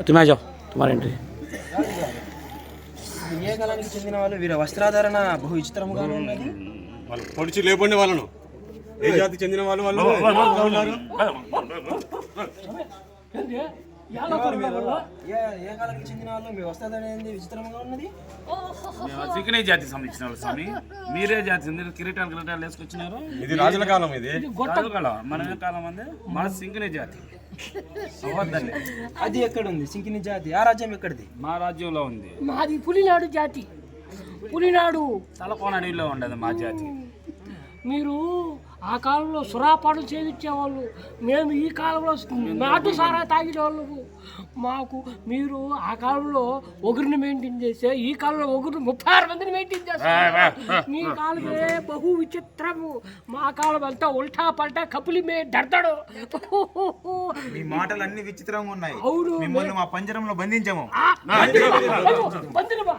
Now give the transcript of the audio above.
तुम्हें आ जाओ, तुम्हारा एंट्री। ఏ కాలానికి చెందిన వాళ్ళు వీరి వస్త్రాధారణ బహు విచిత్రముగా ఉన్నది. పొడిచి లేపండి వాళ్ళను. ఏ జాతి చెందిన వాళ్ళు వాళ్ళు ఉన్నారు? ఏ కాలానికి చెందిన వాళ్ళు మీ వస్త్రాధారణ ఏంది విచిత్రముగా ఉన్నది. చికెనే జాతి సంబంధించిన వాళ్ళు స్వామి. మీరే జాతి కిరీటాలు వేసుకొచ్చినారు. ఇది రాజుల కాలం, ఇది కాలం మన కాలం అందే. మా సింకినే జాతి అది ఎక్కడ ఉంది సింకిని జాతి? ఆ రాజ్యం ఎక్కడిది? మా రాజ్యంలో ఉంది. మాది పులినాడు జాతి. పులినాడు తలకోన అడవిలో ఉండదు మా జాతి. మీరు ఆ కాలంలో సురాపాటు సేవించేవాళ్ళు, మేము ఈ కాలంలో నాటు సారా తాగేవాళ్ళు. మాకు మీరు ఆ కాలంలో ఒకరిని మెయింటైన్ చేస్తే ఈ కాలంలో ఒకరిని 36 మందిని మెయింటైన్ చేస్తారు. మీ కాలమే బహు విచిత్రము, మా కాలం అంతా ఉల్టా పల్టా కపులి మే డర్దడు. మీ మాటలు అన్ని విచిత్రంగా ఉన్నాయి. అవును, మిమ్మల్ని మా పంజరంలో బంధించాము. బంధినమా